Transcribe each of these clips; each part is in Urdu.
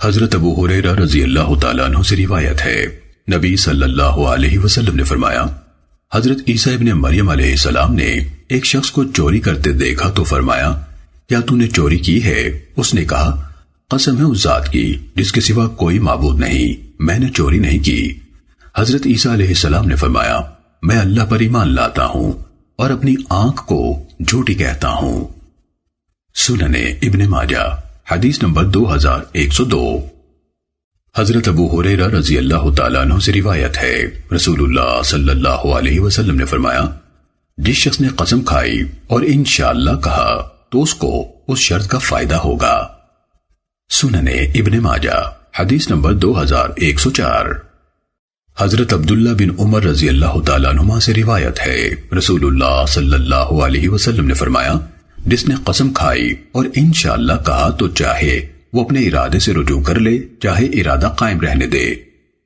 حضرت ابو ہریرہ رضی اللہ تعالیٰ عنہ سے روایت ہے، نبی صلی اللہ علیہ وسلم نے فرمایا، حضرت عیسیٰ ابن مریم علیہ السلام نے ایک شخص کو چوری کرتے دیکھا تو فرمایا، کیا تو نے چوری کی ہے؟ اس نے کہا، قسم ہے اس ذات کی جس کے سوا کوئی معبود نہیں، میں نے چوری نہیں کی۔ حضرت عیسیٰ علیہ السلام نے فرمایا، میں اللہ پر ایمان لاتا ہوں اور اپنی آنکھ کو جھوٹی کہتا ہوں۔ سننے ابن ماجہ حدیث نمبر 2102۔ حضرت ابو ہریرہ رضی اللہ تعالیٰ عنہ سے روایت ہے، رسول اللہ صلی اللہ علیہ وسلم نے فرمایا، جس شخص نے قسم کھائی اور انشاءاللہ کہا تو اس کو اس شرط کا فائدہ ہوگا۔ سننے ابن ماجہ حدیث نمبر 2104۔ حضرت عبداللہ بن عمر رضی اللہ تعالیٰ عنہما سے روایت ہے، رسول اللہ صلی اللہ علیہ وسلم نے فرمایا، جس نے قسم کھائی اور انشاءاللہ کہا تو چاہے وہ اپنے ارادے سے رجوع کر لے، چاہے ارادہ قائم رہنے دے،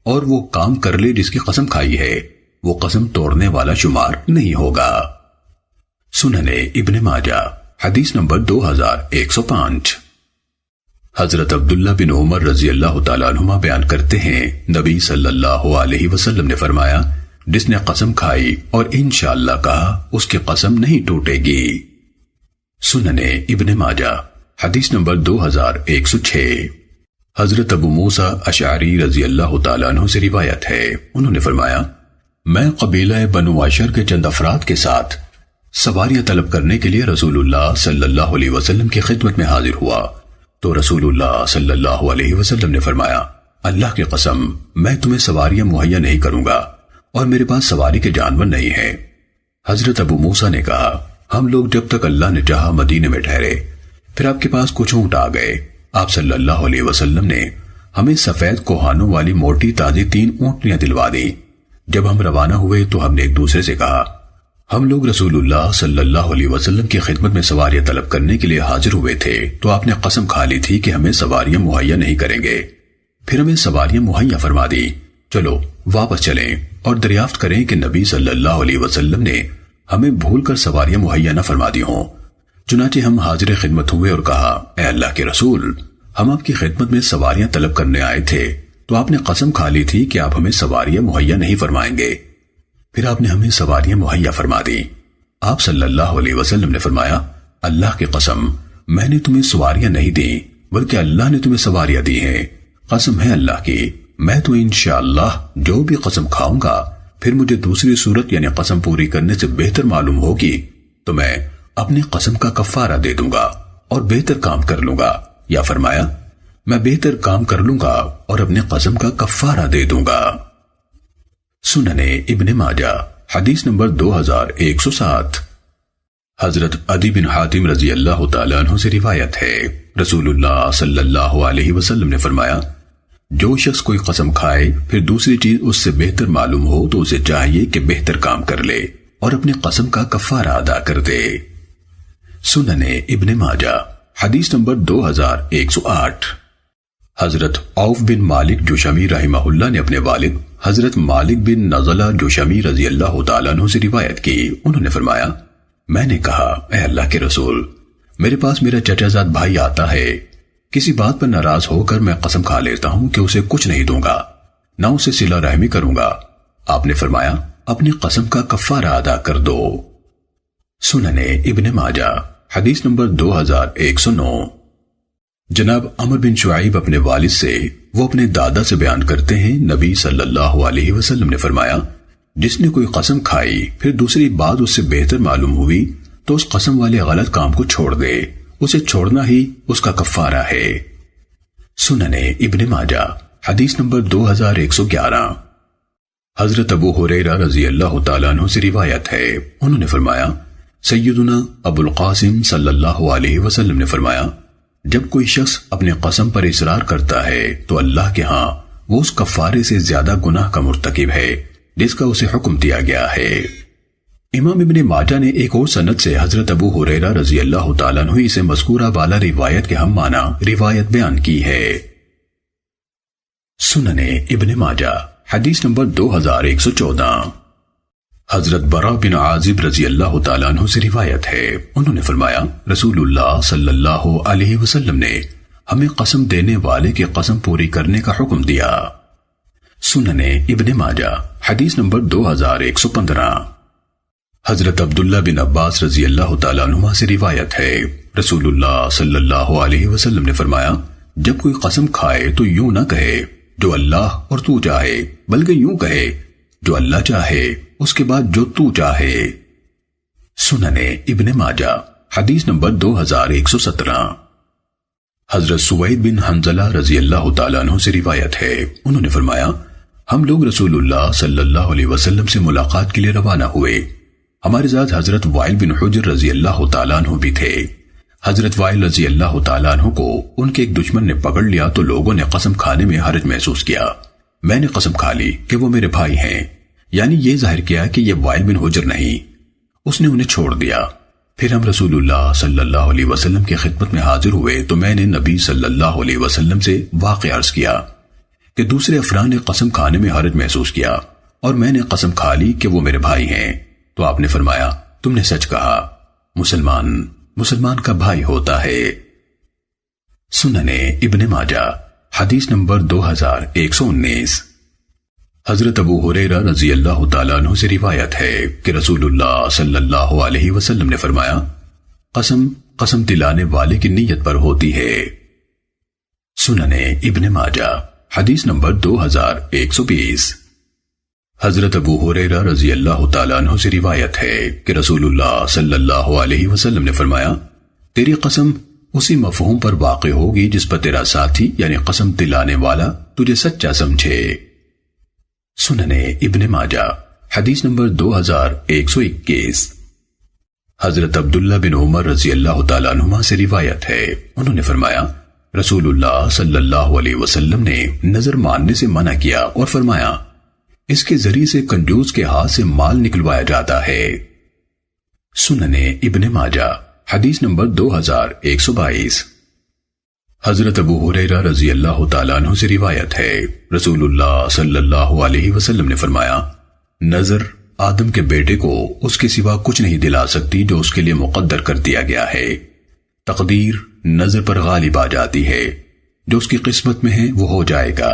اور وہ کام کر لے جس کی قسم کھائی ہے، وہ قسم توڑنے والا شمار نہیں ہوگا۔ سننے ابن ماجہ حدیث نمبر 2105۔ حضرت عبداللہ بن عمر رضی اللہ تعالیٰ عنہما بیان کرتے ہیں، نبی صلی اللہ علیہ وسلم نے فرمایا، جس نے قسم کھائی اور انشاءاللہ کہا اس کی قسم نہیں ٹوٹے گی۔ سننے ابن ماجہ حدیث نمبر 2106۔ حضرت ابو موسیٰ اشعری رضی اللہ تعالیٰ عنہ سے روایت ہے، انہوں نے فرمایا، میں قبیلہ بنو عشر کے چند افراد کے ساتھ سواریاں طلب کرنے کے لیے رسول اللہ صلی اللہ علیہ وسلم کی خدمت میں حاضر ہوا تو رسول اللہ صلی اللہ علیہ وسلم نے فرمایا، اللہ کی قسم میں تمہیں سواریاں مہیا نہیں کروں گا اور میرے پاس سواری کے جانور نہیں ہیں۔ حضرت ابو موسیٰ نے کہا، ہم لوگ جب تک اللہ نے چاہا مدینے میں ٹھہرے، پھر آپ کے پاس کچھ اونٹ آ گئے۔ آپ صلی اللہ علیہ وسلم نے ہمیں سفید کوہانوں والی موٹی تازی 3 اونٹنیاں دلوا دی۔ جب ہم روانہ ہوئے تو ہم نے ایک دوسرے سے کہا، ہم لوگ رسول اللہ صلی اللہ علیہ وسلم کی خدمت میں سواریاں طلب کرنے کے لیے حاضر ہوئے تھے تو آپ نے قسم کھا لی تھی کہ ہمیں سواریاں مہیا نہیں کریں گے، پھر ہمیں سواریاں مہیا فرما دی۔ چلو واپس چلیں اور دریافت کریں کہ نبی صلی اللہ علیہ وسلم نے ہمیں بھول کر سواریاں مہیا نہ فرما دی ہوں۔ چنانچہ ہم حاضر خدمت ہوئے اور کہا، اے اللہ کے رسول، ہم آپ کی خدمت میں سواریاں طلب کرنے آئے تھے تو آپ نے قسم کھا لی تھی کہ آپ ہمیں سواریاں مہیا نہیں فرمائیں گے، پھر آپ نے ہمیں سواریاں مہیا فرما دی۔ آپ صلی اللہ علیہ وسلم نے فرمایا، اللہ کی قسم میں نے تمہیں سواریاں نہیں دی بلکہ اللہ نے تمہیں سواریاں دی ہیں۔ قسم ہے اللہ کی، میں تو انشاءاللہ جو بھی قسم کھاؤں گا پھر مجھے دوسری صورت یعنی قسم پوری کرنے سے بہتر معلوم ہوگی تو میں اپنی قسم کا کفارہ دے دوں گا اور بہتر کام کر لوں گا، یا فرمایا میں بہتر کام کر لوں گا اور اپنی قسم کا کفارہ دے دوں گا۔ سننے ابن ماجہ حدیث نمبر 2107۔ حضرت عدی بن حاتم رضی اللہ تعالیٰ عنہ سے روایت ہے، رسول اللہ صلی اللہ علیہ وسلم نے فرمایا، جو شخص کوئی قسم کھائے پھر دوسری چیز اس سے بہتر معلوم ہو تو اسے چاہیے کہ بہتر کام کر لے اور اپنی قسم کا کفارہ ادا کر دے۔ سننے ابن ماجہ حدیث نمبر 2108۔ حضرت عوف بن مالک جوشمی رحمہ اللہ نے اپنے والد حضرت مالک بن نضلہ جوشمی رضی اللہ تعالیٰ عنہ سے روایت کی، انہوں نے فرمایا، میں نے کہا، اے اللہ کے رسول، میرے پاس میرا چچا زاد بھائی آتا ہے، کسی بات پر ناراض ہو کر میں قسم کھا لیتا ہوں کہ اسے کچھ نہیں دوں گا، نہ اسے صلہ رحمی کروں گا۔ آپ نے فرمایا، اپنی قسم کا کفارہ ادا کر دو۔ سننے ابن ماجہ حدیث نمبر 2109۔ جناب عمر بن شعیب اپنے والد سے وہ اپنے دادا سے بیان کرتے ہیں، نبی صلی اللہ علیہ وسلم نے فرمایا، جس نے کوئی قسم کھائی پھر دوسری بات اس سے بہتر معلوم ہوئی تو اس قسم والے غلط کام کو چھوڑ دے، اسے چھوڑنا ہی اس کا کفارہ ہے۔ سننے ابن ماجہ حدیث نمبر 2111۔ حضرت ابو ہریرہ رضی اللہ تعالیٰ عنہ سے روایت ہے، انہوں نے فرمایا، سیدنا ابو القاسم صلی اللہ علیہ وسلم نے فرمایا، جب کوئی شخص اپنے قسم پر اصرار کرتا ہے تو اللہ کے ہاں وہ اس کفارے سے زیادہ گناہ کا مرتکب ہے جس کا اسے حکم دیا گیا ہے۔ امام ابن ماجہ نے ایک اور سند سے حضرت ابو ہریرہ رضی اللہ تعالیٰ عنہ سے مذکورہ بالا روایت کے ہم معنی روایت بیان کی ہے۔ سننے ابن ماجہ حدیث نمبر 2114۔ حضرت برا بن عازب رضی اللہ تعالیٰ عنہ سے روایت ہے، انہوں نے فرمایا، رسول اللہ صلی اللہ علیہ وسلم نے ہمیں قسم دینے والے کی قسم پوری کرنے کا حکم دیا۔ سننے ابن ماجہ حدیث نمبر 2115۔ حضرت عبداللہ بن عباس رضی اللہ تعالیٰ عنہما سے روایت ہے، رسول اللہ صلی اللہ علیہ وسلم نے فرمایا، جب کوئی قسم کھائے تو یوں نہ کہے جو اللہ اور تو چاہے، بلکہ یوں کہے جو اللہ چاہے اس کے بعد جو تو چاہے۔ سننے ابن ماجہ حدیث نمبر 2117۔ حضرت سوید بن حنزلہ رضی اللہ تعالیٰ عنہ سے روایت ہے، انہوں نے فرمایا، ہم لوگ رسول اللہ صلی اللہ علیہ وسلم سے ملاقات کے لیے روانہ ہوئے۔ ہمارے ساتھ حضرت وائل بن حجر رضی اللہ تعالیٰ عنہ بھی تھے۔ حضرت وائل رضی اللہ تعالیٰ عنہ کو ان کے ایک دشمن نے پکڑ لیا تو لوگوں نے قسم کھانے میں حرج محسوس کیا۔ میں نے قسم کھا لی کہ وہ میرے بھائی ہیں، یعنی یہ ظاہر کیا کہ یہ وائل بن حجر نہیں۔ اس نے انہیں چھوڑ دیا۔ پھر ہم رسول اللہ صلی اللہ علیہ وسلم کی خدمت میں حاضر ہوئے تو میں نے نبی صلی اللہ علیہ وسلم سے واقعہ عرض کیا کہ دوسرے افراد نے قسم کھانے میں حرج محسوس کیا اور میں نے قسم کھا لی کہ وہ میرے بھائی ہیں، تو آپ نے فرمایا، تم نے سچ کہا، مسلمان کا بھائی ہوتا ہے۔ سننے ابن ماجہ حدیث نمبر 2119۔ حضرت ابو ہریرہ رضی اللہ تعالیٰ عنہ سے روایت ہے کہ رسول اللہ صلی اللہ علیہ وسلم نے فرمایا، قسم دلانے والے کی نیت پر ہوتی ہے۔ سننے ابن ماجہ حدیث نمبر 2120۔ حضرت ابو ہریرہ رضی اللہ تعالیٰ عنہ سے روایت ہے کہ رسول اللہ صلی اللہ علیہ وسلم نے فرمایا، تیری قسم اسی مفہوم پر واقع ہوگی جس پر تیرا ساتھی یعنی قسم دلانے والا تجھے سچا سمجھے۔ سننے ابن ماجہ حدیث نمبر 2121۔ حضرت عبداللہ بن عمر رضی اللہ تعالیٰ عنہما سے روایت ہے، انہوں نے فرمایا، رسول اللہ صلی اللہ علیہ وسلم نے نظر ماننے سے منع کیا اور فرمایا، اس کے ذریعے سے کنجوس کے ہاتھ سے مال نکلوایا جاتا ہے۔ سننے ابن ماجہ حدیث نمبر 2122۔ حضرت ابو ہریرہ رضی اللہ تعالیٰ عنہ سے روایت ہے، رسول اللہ صلی اللہ علیہ وسلم نے فرمایا، نظر آدم کے بیٹے کو اس کے سوا کچھ نہیں دلا سکتی جو اس کے لیے مقدر کر دیا گیا ہے۔ تقدیر نظر پر غالب آ جاتی ہے، جو اس کی قسمت میں ہے وہ ہو جائے گا،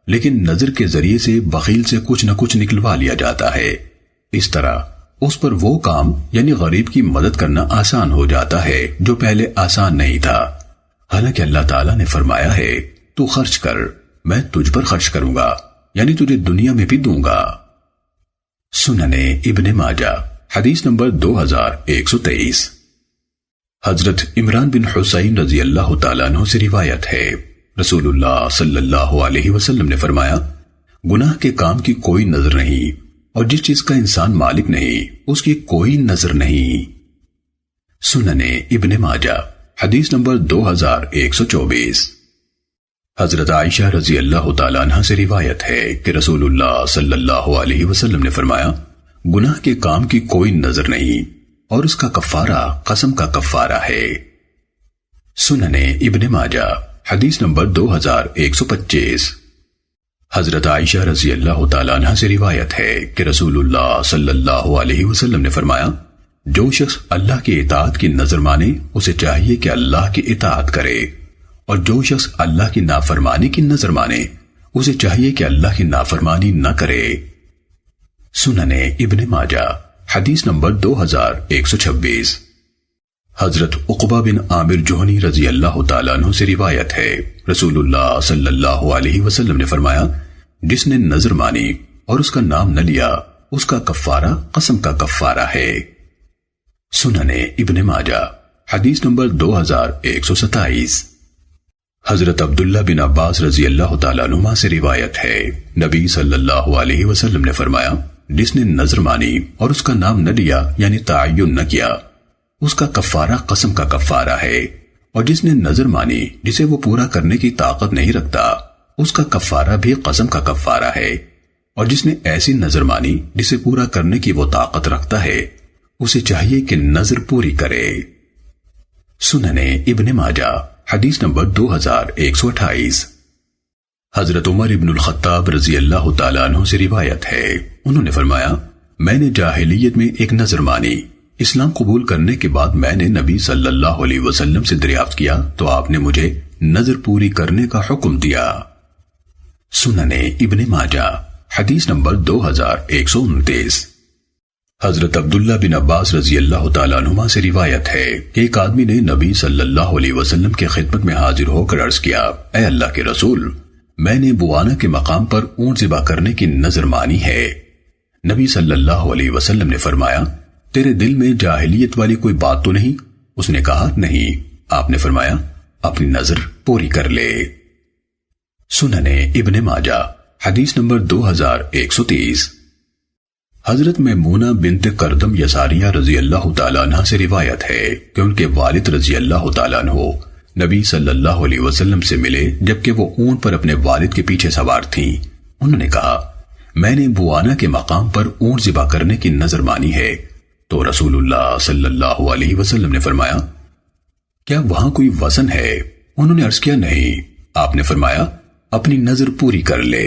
لیکن نظر کے ذریعے سے بخیل سے کچھ نہ کچھ نکلوا لیا جاتا ہے۔ اس طرح اس پر وہ کام یعنی غریب کی مدد کرنا آسان ہو جاتا ہے جو پہلے آسان نہیں تھا، حالانکہ اللہ تعالیٰ نے فرمایا ہے، تو خرچ کر، میں تجھ پر خرچ کروں گا، یعنی تجھے دنیا میں بھی دوں گا۔ سننے ابن ماجہ حدیث نمبر 2123۔ حضرت عمران بن حسین رضی اللہ تعالیٰ عنہ سے روایت ہے، رسول اللہ صلی اللہ علیہ وسلم نے فرمایا، گناہ کے کام کی کوئی نظر نہیں، اور جس چیز کا انسان مالک نہیں اس کی کوئی نظر نہیں۔ سننے ابن ماجہ حدیث نمبر 2124۔ حضرت عائشہ رضی اللہ تعالیٰ عنہ سے روایت ہے کہ رسول اللہ صلی اللہ علیہ وسلم نے فرمایا، گناہ کے کام کی کوئی نظر نہیں، اور اس کا کفارہ قسم کا کفارہ ہے۔ سننے ابن ماجہ حدیث نمبر 2125۔ حضرت عائشہ رضی اللہ تعالیٰ عنہ سے روایت ہے کہ رسول اللہ صلی اللہ علیہ وسلم نے فرمایا، جو شخص اللہ کی اطاعت کی نظر مانے اسے چاہیے کہ اللہ کی اطاعت کرے، اور جو شخص اللہ کی نافرمانی کی نظر مانے اسے چاہیے کہ اللہ کی نافرمانی نہ کرے۔ سننے ابن ماجہ حدیث نمبر 2126۔ حضرت عقبہ بن عامر جوہنی رضی اللہ تعالیٰ عنہ سے روایت ہے، رسول اللہ صلی اللہ علیہ وسلم نے فرمایا، جس نے نظر مانی اور اس کا نام نہ لیا اس کا کفارہ قسم کا کفارہ ہے۔ سننے ابن ماجہ حدیث نمبر 2127۔ حضرت عبداللہ بن عباس رضی اللہ تعالیٰ عنہما سے روایت ہے، نبی صلی اللہ علیہ وسلم نے فرمایا، جس نے نظر مانی اور اس کا نام نہ لیا یعنی تعین نہ کیا اس کا کفارہ قسم کا کفارہ ہے، اور جس نے نظر مانی جسے وہ پورا کرنے کی طاقت نہیں رکھتا اس کا کفارہ بھی قسم کا کفارہ ہے، اور جس نے ایسی نظر مانی جسے پورا کرنے کی وہ طاقت رکھتا ہے اسے چاہیے کہ نظر پوری کرے۔ سننے ابن ماجہ حدیث نمبر 2128۔ حضرت عمر ابن الخطاب رضی اللہ تعالیٰ عنہ سے روایت ہے، انہوں نے فرمایا، میں نے جاہلیت میں ایک نظر مانی، اسلام قبول کرنے کے بعد میں نے نبی صلی اللہ علیہ وسلم سے دریافت کیا تو آپ نے مجھے نظر پوری کرنے کا حکم دیا۔ سنن ابن ماجہ حدیث نمبر 2129۔ حضرت عبداللہ بن عباس رضی اللہ تعالیٰ عنہما سے روایت ہے کہ ایک آدمی نے نبی صلی اللہ علیہ وسلم کے خدمت میں حاضر ہو کر عرض کیا، اے اللہ کے رسول، میں نے بوانا کے مقام پر اونٹ ذبح کرنے کی نظر مانی ہے۔ نبی صلی اللہ علیہ وسلم نے فرمایا، تیرے دل میں جاہلیت والی کوئی بات تو نہیں؟ اس نے کہا، نہیں۔ آپ نے فرمایا، اپنی نظر پوری کر لے۔ سنن ابن ماجہ حدیث نمبر 2130۔ حضرت میمونہ بنت کردم یساریہ رضی اللہ تعالیٰ عنہ سے روایت ہے کہ ان کے والد رضی اللہ تعالیٰ عنہ نبی صلی اللہ علیہ وسلم سے ملے جبکہ وہ اونٹ پر اپنے والد کے پیچھے سوار تھیں۔ انہوں نے کہا، میں نے بوانا کے مقام پر اونٹ ذبح کرنے کی نظر مانی ہے۔ تو رسول اللہ صلی اللہ علیہ وسلم نے فرمایا، کیا وہاں کوئی وزن ہے؟ انہوں نے عرض کیا، نہیں۔ آپ نے فرمایا، اپنی نظر پوری کر لے۔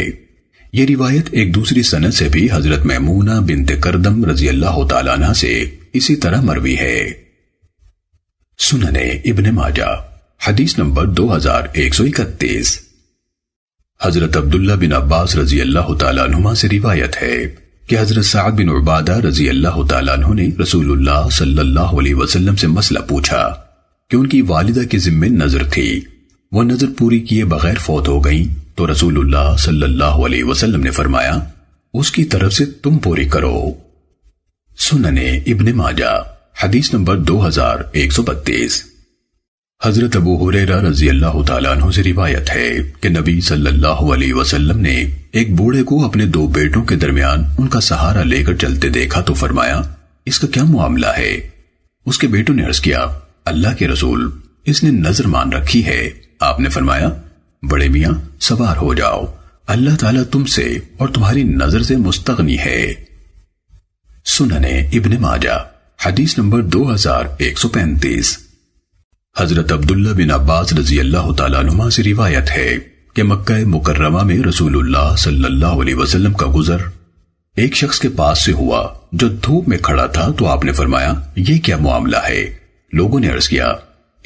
یہ روایت ایک دوسری سند سے بھی حضرت میمونہ بنت کردم رضی اللہ تعالیٰ عنہ سے اسی طرح مروی ہے۔ سنن ابن ماجہ حدیث نمبر 2131۔ حضرت عبداللہ بن عباس رضی اللہ تعالیٰ عنہما سے روایت ہے کہ حضرت سعد بن عبادہ رضی اللہ تعالیٰ عنہ نے رسول اللہ صلی اللہ علیہ وسلم سے مسئلہ پوچھا کہ ان کی والدہ کی ذمہ نظر تھی، وہ نظر پوری کیے بغیر فوت ہو گئیں، تو رسول اللہ صلی اللہ علیہ وسلم نے فرمایا، اس کی طرف سے تم پوری کرو۔ سنن ابن ماجہ حدیث نمبر 2132۔ حضرت ابو ہریرہ رضی اللہ تعالیٰ عنہ سے روایت ہے کہ نبی صلی اللہ علیہ وسلم نے ایک بوڑھے کو اپنے دو بیٹوں کے درمیان ان کا سہارا لے کر چلتے دیکھا تو فرمایا، اس کا کیا معاملہ ہے؟ اس کے بیٹوں نے عرض کیا، اللہ کے رسول، اس نے نظر مان رکھی ہے۔ آپ نے فرمایا، بڑے میاں سوار ہو جاؤ، اللہ تعالیٰ تم سے اور تمہاری نظر سے مستغنی ہے۔ سنن ابن ماجہ حدیث نمبر 2135۔ حضرت عبداللہ بن عباس رضی اللہ تعالیٰ عنہما سے روایت ہے کہ مکہ مکرمہ میں رسول اللہ صلی اللہ علیہ وسلم کا گزر ایک شخص کے پاس سے ہوا جو دھوپ میں کھڑا تھا، تو آپ نے فرمایا، یہ کیا معاملہ ہے؟ لوگوں نے عرض کیا،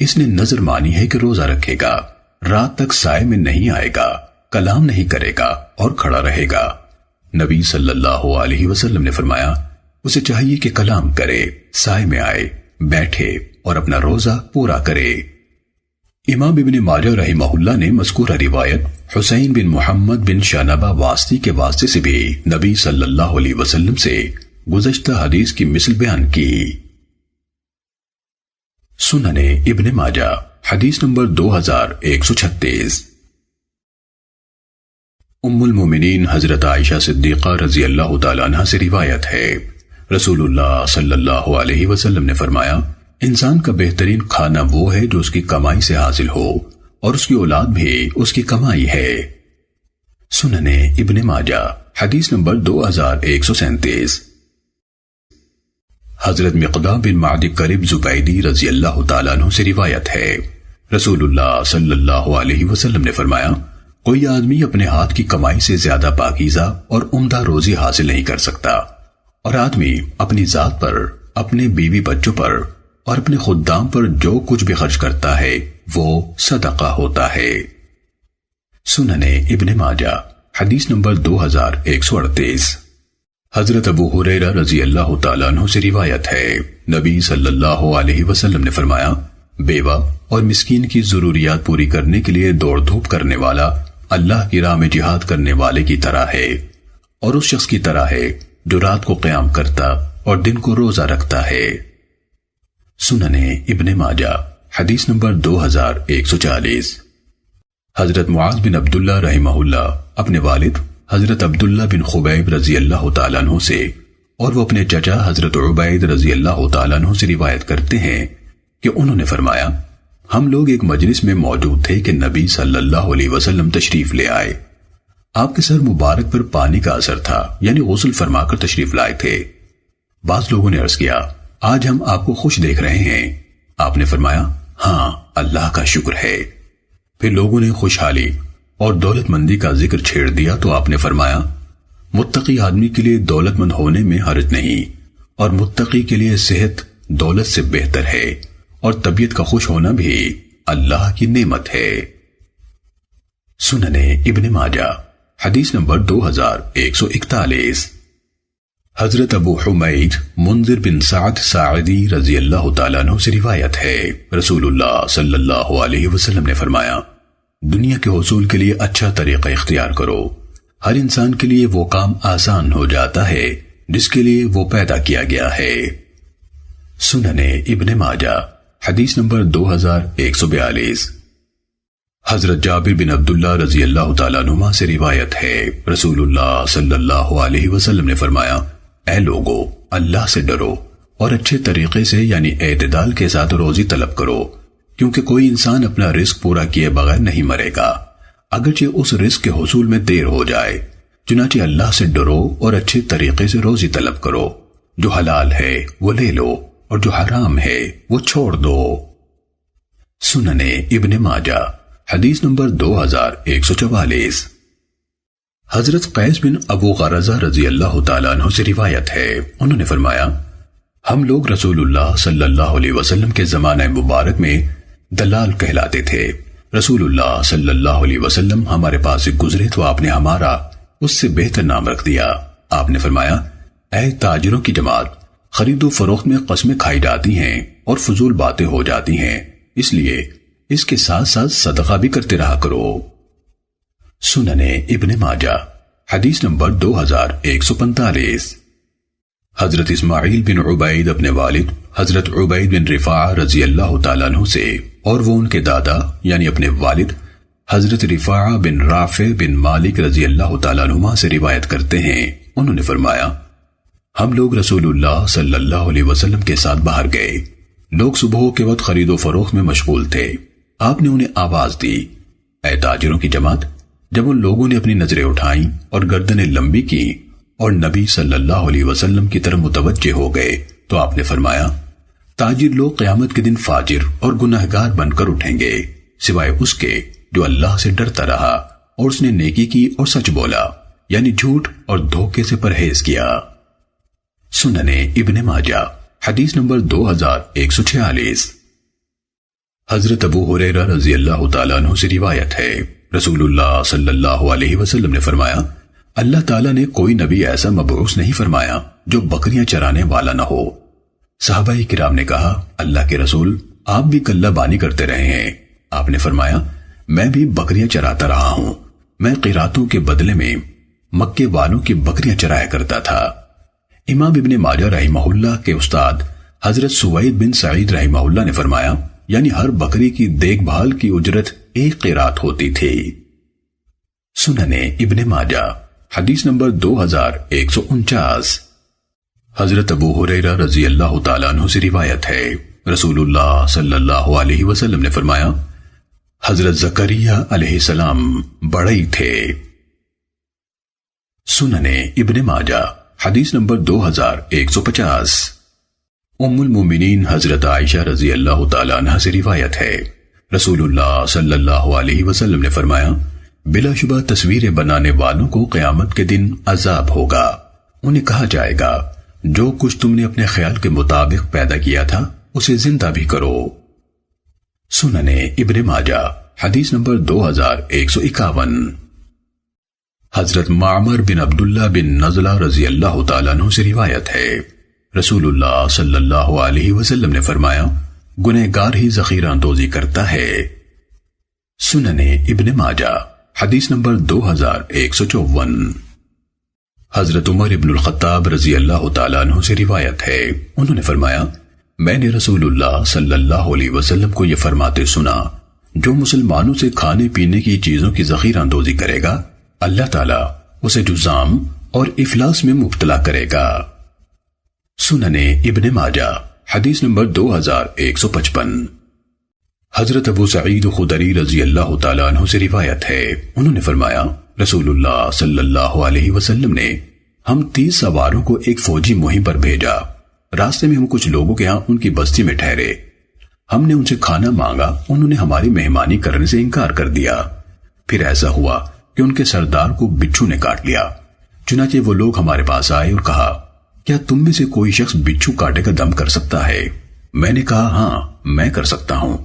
اس نے نظر مانی ہے کہ روزہ رکھے گا، رات تک سائے میں نہیں آئے گا، کلام نہیں کرے گا اور کھڑا رہے گا۔ نبی صلی اللہ علیہ وسلم نے فرمایا، اسے چاہیے کہ کلام کرے، سائے میں آئے، بیٹھے اور اپنا روزہ پورا کرے۔ امام ابن ماجہ رحمہ اللہ نے مذکورہ روایت حسین بن محمد بن شنبہ واسطی کے واسطے سے بھی نبی صلی اللہ علیہ وسلم سے گزشتہ حدیث کی مثل بیان کی۔ سنن ابن ماجہ حدیث نمبر 2136۔ ام المومنین حضرت عائشہ صدیقہ رضی اللہ تعالیٰ عنہ سے روایت ہے، رسول اللہ صلی اللہ علیہ وسلم نے فرمایا، انسان کا بہترین کھانا وہ ہے جو اس کی کمائی سے حاصل ہو، اور اس کی اولاد بھی اس کی کمائی ہے۔ سنن ابن ماجہ حدیث نمبر 2137۔ حضرت مقدام بن معد کرب زبیدی رضی اللہ تعالیٰ عنہ سے روایت ہے، رسول اللہ صلی اللہ علیہ وسلم نے فرمایا، کوئی آدمی اپنے ہاتھ کی کمائی سے زیادہ پاکیزہ اور عمدہ روزی حاصل نہیں کر سکتا، اور آدمی اپنی ذات پر، اپنے بیوی بچوں پر اور اپنے خدام پر جو کچھ بھی خرچ کرتا ہے وہ صدقہ ہوتا ہے۔ سنن ابن ماجہ حدیث نمبر 2138۔ حضرت ابو ہریرہ رضی اللہ تعالیٰ عنہ سے روایت ہے، نبی صلی اللہ علیہ وسلم نے فرمایا، بیوہ اور مسکین کی ضروریات پوری کرنے کے لیے دوڑ دھوپ کرنے والا اللہ کی راہ میں جہاد کرنے والے کی طرح ہے، اور اس شخص کی طرح ہے جو رات کو قیام کرتا اور دن کو روزہ رکھتا ہے۔ سنن ابن ماجہ حدیث نمبر 2140۔ حضرت معاذ بن عبداللہ رحمہ اللہ اپنے والد حضرت عبداللہ بن خبیب رضی اللہ تعالیٰ عنہ سے اور وہ اپنے چچا حضرت عبید رضی اللہ تعالیٰ عنہ سے روایت کرتے ہیں کہ انہوں نے فرمایا، ہم لوگ ایک مجلس میں موجود تھے کہ نبی صلی اللہ علیہ وسلم تشریف لے آئے۔ آپ کے سر مبارک پر پانی کا اثر تھا، یعنی غسل فرما کر تشریف لائے تھے۔ بعض لوگوں نے عرض کیا، آج ہم آپ کو خوش دیکھ رہے ہیں۔ آپ نے فرمایا، ہاں اللہ کا شکر ہے۔ پھر لوگوں نے خوشحالی اور دولت مندی کا ذکر چھیڑ دیا تو آپ نے فرمایا، متقی آدمی کے لیے دولت مند ہونے میں حرج نہیں، اور متقی کے لیے صحت دولت سے بہتر ہے، اور طبیعت کا خوش ہونا بھی اللہ کی نعمت ہے۔ سننے ابن ماجہ حدیث نمبر 2141۔ حضرت ابو حمید منذر بن سعد ساعدی رضی اللہ تعالیٰ عنہ سے روایت ہے، رسول اللہ صلی اللہ علیہ وسلم نے فرمایا، دنیا کے حصول کے لیے اچھا طریقہ اختیار کرو، ہر انسان کے لیے وہ کام آسان ہو جاتا ہے جس کے لیے وہ پیدا کیا گیا ہے۔ سننے ابن ماجہ حدیث نمبر 2142۔ حضرت جابر بن عبداللہ رضی اللہ تعالیٰ عنہ سے روایت ہے، رسول اللہ صلی اللہ علیہ وسلم نے فرمایا، اے لوگو، اللہ سے ڈرو اور اچھے طریقے سے یعنی اعتدال کے ساتھ روزی طلب کرو، کیونکہ کوئی انسان اپنا رزق پورا کیے بغیر نہیں مرے گا، اگرچہ اس رزق کے حصول میں دیر ہو جائے۔ چنانچہ اللہ سے ڈرو اور اچھے طریقے سے روزی طلب کرو، جو حلال ہے وہ لے لو اور جو حرام ہے وہ چھوڑ دو۔ سننے ابن ماجہ حدیث نمبر 2144۔ حضرت قیس بن ابو غرزہ رضی اللہ تعالیٰ عنہ سے روایت ہے، انہوں نے فرمایا، ہم لوگ رسول اللہ صلی اللہ علیہ وسلم کے زمانہ مبارک میں دلال کہلاتے تھے۔ رسول اللہ صلی اللہ علیہ وسلم ہمارے پاس سے گزرے تو آپ نے ہمارا اس سے بہتر نام رکھ دیا۔ آپ نے فرمایا، اے تاجروں کی جماعت، خرید و فروخت میں قسمیں کھائی جاتی ہیں اور فضول باتیں ہو جاتی ہیں، اس لیے اس کے ساتھ ساتھ صدقہ بھی کرتے رہا کرو۔ سننے ابن ماجہ حدیث نمبر 2145۔ حضرت اسماعیل بن عبید اپنے والد حضرت عبید بن رفاعہ رضی اللہ تعالیٰ عنہ سے اور وہ ان کے دادا یعنی اپنے والد حضرت رفاعہ بن رافع بن مالک رضی اللہ تعالیٰ عنہ سے روایت کرتے ہیں، انہوں نے فرمایا، ہم لوگ رسول اللہ صلی اللہ علیہ وسلم کے ساتھ باہر گئے، لوگ صبح کے وقت خرید و فروخت میں مشغول تھے۔ آپ نے انہیں آواز دی، اے تاجروں کی جماعت۔ جب ان لوگوں نے اپنی نظریں اٹھائیں اور گردنیں لمبی کی اور نبی صلی اللہ علیہ وسلم کی طرف متوجہ ہو گئے تو آپ نے فرمایا، تاجر لوگ قیامت کے دن فاجر اور گناہگار بن کر اٹھیں گے، سوائے اس کے جو اللہ سے ڈرتا رہا اور اس نے نیکی کی اور سچ بولا، یعنی جھوٹ اور دھوکے سے پرہیز کیا۔ سننے ابن ماجہ حدیث نمبر 2146۔ حضرت ابو ہریرہ رضی اللہ تعالیٰ عنہ سے روایت ہے، رسول اللہ صلی اللہ علیہ وسلم نے فرمایا، اللہ تعالیٰ نے کوئی نبی ایسا مبعوث نہیں فرمایا جو بکریاں چرانے والا نہ ہو۔ صحابہ کرام نے کہا، اللہ کے رسول، آپ بھی کلہ بانی کرتے رہے ہیں۔ آپ نے فرمایا، میں بھی بکریاں چراتا رہا ہوں، میں قیراتوں کے بدلے میں مکے والوں کی بکریاں چرایا کرتا تھا۔ امام ابن ماجہ رحمہ اللہ کے استاد حضرت سوید بن سعید رحمہ اللہ نے فرمایا، یعنی ہر بکری کی دیکھ بھال کی اجرت ایک قیرات ہوتی تھی۔ سننے ابن ماجہ حدیث نمبر 2149۔ حضرت ابو ہریرہ رضی اللہ تعالیٰ عنہ سے روایت ہے، رسول اللہ صلی اللہ علیہ وسلم نے فرمایا، حضرت زکریا علیہ السلام بڑے تھے۔ سننے ابن ماجہ حدیث نمبر 2150۔ ام المومنین حضرت عائشہ رضی اللہ تعالیٰ عنہ سے روایت ہے، رسول اللہ صلی اللہ علیہ وسلم نے فرمایا، بلا شبہ تصویریں بنانے والوں کو قیامت کے دن عذاب ہوگا، انہیں کہا جائے گا، جو کچھ تم نے اپنے خیال کے مطابق پیدا کیا تھا اسے زندہ بھی کرو۔ سننے ابن ماجہ حدیث نمبر 2151۔ حضرت معمر بن عبداللہ بن نزلہ رضی اللہ تعالیٰ عنہ سے روایت ہے، رسول اللہ صلی اللہ علیہ وسلم نے فرمایا، گنہگار ہی ذخیرہ اندوزی کرتا ہے۔ سننے ابن ماجہ حدیث نمبر 2154۔ حضرت عمر ابن الخطاب رضی اللہ تعالیٰ عنہ سے روایت ہے، انہوں نے فرمایا، میں نے رسول اللہ صلی اللہ علیہ وسلم کو یہ فرماتے سنا، جو مسلمانوں سے کھانے پینے کی چیزوں کی ذخیرہ اندوزی کرے گا، اللہ تعالیٰ اسے جزام اور افلاس میں مبتلا کرے گا۔ سننے ابن ماجہ حدیث نمبر 2155۔ حضرت ابو سعید خدری رضی اللہ تعالیٰ عنہ سے روایت ہے، انہوں نے فرمایا، رسول اللہ صلی اللہ علیہ وسلم نے ہم 30 سواروں کو ایک فوجی مہم پر بھیجا۔ راستے میں ہم کچھ لوگوں کے ہاں ان کی بستی میں ٹھہرے، ہم نے ان سے کھانا مانگا، انہوں نے ہماری مہمانی کرنے سے انکار کر دیا۔ پھر ایسا ہوا کہ ان کے سردار کو بچھو نے کاٹ لیا، چنانچہ وہ لوگ ہمارے پاس آئے اور کہا، کیا تم میں سے کوئی شخص بچھو کاٹے کا دم کر سکتا ہے؟ میں نے کہا، ہاں میں کر سکتا ہوں،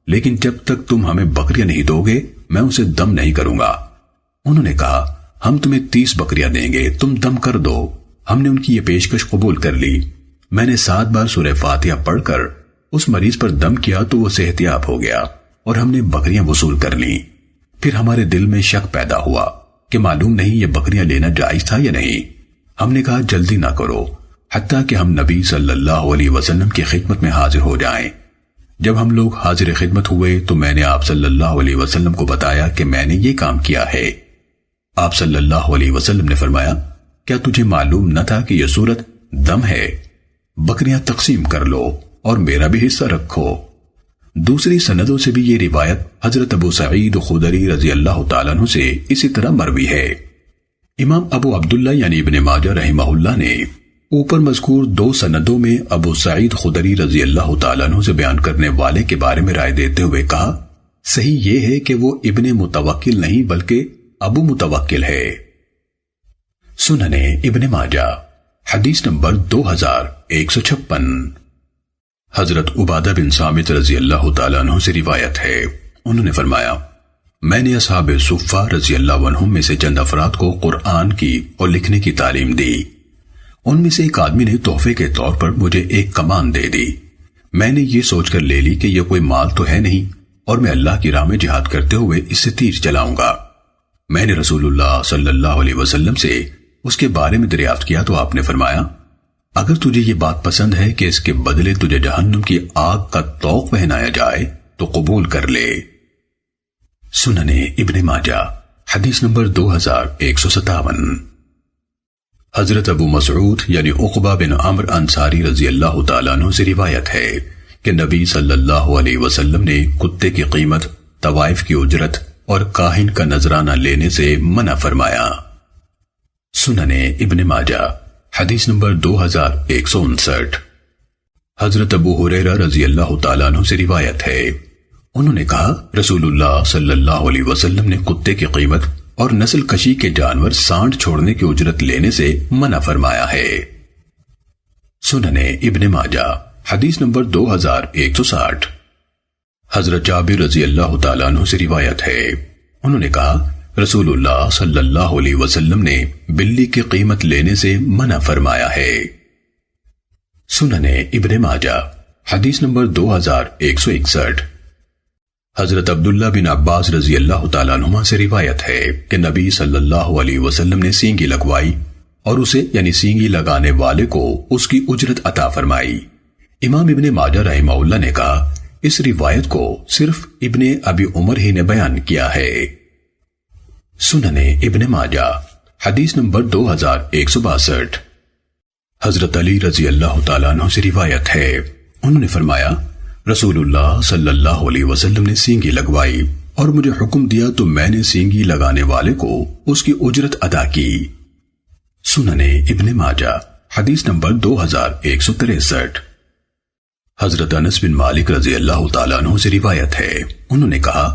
لیکن جب تک تم ہمیں بکریاں نہیں دو گے میں اسے دم نہیں کروں گا۔ انہوں نے کہا ہم تمہیں 30 بکریاں دیں گے، تم دم کر دو۔ ہم نے ان کی یہ پیشکش قبول کر لی۔ میں نے 7 بار سورہ فاتحہ پڑھ کر اس مریض پر دم کیا تو وہ صحتیاب ہو گیا اور ہم نے بکریاں وصول کر لیں۔ پھر ہمارے دل میں شک پیدا ہوا کہ معلوم نہیں یہ بکریاں لینا جائز تھا یا نہیں۔ ہم نے کہا جلدی نہ کرو حتیٰ کہ ہم نبی صلی اللہ علیہ وسلم کی خدمت میں حاضر ہو جائیں۔ جب ہم لوگ حاضر خدمت ہوئے تو میں نے آپ صلی اللہ علیہ وسلم کو بتایا کہ میں نے یہ کام کیا ہے۔ آپ صلی اللہ علیہ وسلم نے فرمایا کیا تجھے معلوم نہ تھا کہ یہ صورت دم ہے؟ بکریاں تقسیم کر لو اور میرا بھی حصہ رکھو۔ دوسری سندوں سے بھی یہ روایت حضرت ابو سعید خدری رضی اللہ تعالیٰ عنہ سے اسی طرح مروی ہے۔ امام ابو عبداللہ یعنی ابن ماجہ رحمہ اللہ نے اوپر مذکور 2 سندوں میں ابو سعید خدری رضی اللہ تعالیٰ عنہ سے بیان کرنے والے کے بارے میں رائے دیتے ہوئے کہا صحیح یہ ہے کہ وہ ابن متوکل نہیں بلکہ ابو متوکل ہے۔ سننے ابن ماجہ حدیث نمبر 2156۔ حضرت عبادہ بن صامت رضی اللہ تعالیٰ عنہ سے روایت ہے، انہوں نے فرمایا میں نے اصحاب صفہ رضی اللہ عنہم میں سے چند افراد کو قرآن کی اور لکھنے کی تعلیم دی۔ ان میں سے ایک آدمی نے تحفے کے طور پر مجھے ایک کمان دے دی۔ میں نے یہ سوچ کر لے لی کہ یہ کوئی مال تو ہے نہیں اور میں اللہ کی راہ میں جہاد کرتے ہوئے اس سے تیر چلاؤں گا۔ میں نے رسول اللہ صلی اللہ علیہ وسلم سے اس کے بارے میں دریافت کیا تو آپ نے فرمایا اگر تجھے یہ بات پسند ہے کہ اس کے بدلے تجھے جہنم کی آگ کا طوق پہنایا جائے تو قبول کر لے۔ سننے ابن ماجہ حدیث نمبر 2157۔ حضرت ابو مسعود یعنی عقبہ بن عمرو انصاری رضی اللہ تعالیٰ عنہ سے روایت ہے کہ نبی صلی اللہ علیہ وسلم نے کتے کی قیمت، طوائف کی اجرت اور کاہن کا نذرانہ لینے سے منع فرمایا۔ سننے ابن ماجہ حدیث نمبر 2159۔ حضرت ابو ہریرہ رضی اللہ تعالیٰ عنہ سے روایت ہے، انہوں نے کہا رسول اللہ صلی اللہ علیہ وسلم نے کتے کی قیمت اور نسل کشی کے جانور سانڈ چھوڑنے کی اجرت لینے سے منع فرمایا ہے۔ سننے ابن ماجہ حدیث نمبر 2160۔ حضرت جابر رضی اللہ تعالیٰ عنہ سے روایت ہے، انہوں نے کہا رسول اللہ صلی اللہ علیہ وسلم نے بلی کی قیمت لینے سے منع فرمایا ہے۔ سننے ابن ماجہ حدیث نمبر 2161۔ حضرت عبداللہ بن عباس رضی اللہ تعالیٰ عنہما سے روایت ہے کہ نبی صلی اللہ علیہ وسلم نے سینگی لگوائی اور اسے یعنی سینگی لگانے والے کو اس کی اجرت عطا فرمائی۔ امام ابن ماجہ رحمہ اللہ نے کہا اس روایت کو صرف ابن ابی عمر ہی نے بیان کیا ہے۔ سننے ابن ماجہ حدیث نمبر 2162۔ حضرت علی رضی اللہ تعالیٰ عنہ سے روایت ہے، انہوں نے فرمایا رسول اللہ صلی اللہ علیہ وسلم نے سینگی لگوائی اور مجھے حکم دیا تو میں نے سینگی لگانے والے کو اس کی اجرت ادا کی۔ سننے ابن ماجہ حدیث نمبر 2163۔ حضرت انس بن مالک رضی اللہ تعالیٰ عنہ سے روایت ہے، انہوں نے کہا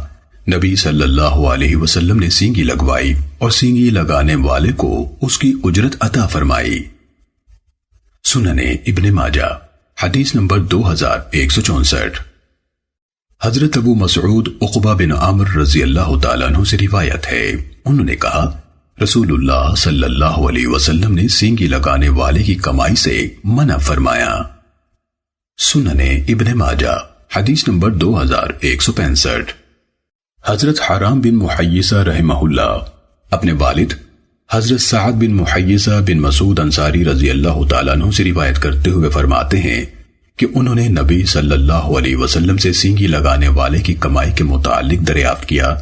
نبی صلی اللہ علیہ وسلم نے سینگی لگوائی اور سینگی لگانے والے کو اس کی اجرت عطا فرمائی۔ سننے ابن ماجہ حدیث نمبر 2164۔ حضرت ابو مسعود عقبہ بن عمرو رضی اللہ تعالیٰ عنہ سے روایت ہے، انہوں نے کہا رسول اللہ صلی اللہ علیہ وسلم نے سینگی لگانے والے کی کمائی سے منع فرمایا۔ سننے ابن ماجہ حدیث نمبر 2165۔ حضرت حرام بن محیصہ رحمہ اللہ اپنے والد حضرت سعد بن محیصہ بن مسعود انصاری رضی اللہ تعالیٰ عنہ سے روایت کرتے ہوئے فرماتے ہیں کہ انہوں نے نبی صلی اللہ علیہ وسلم سے سینگی لگانے والے کی کمائی کے متعلق دریافت کیا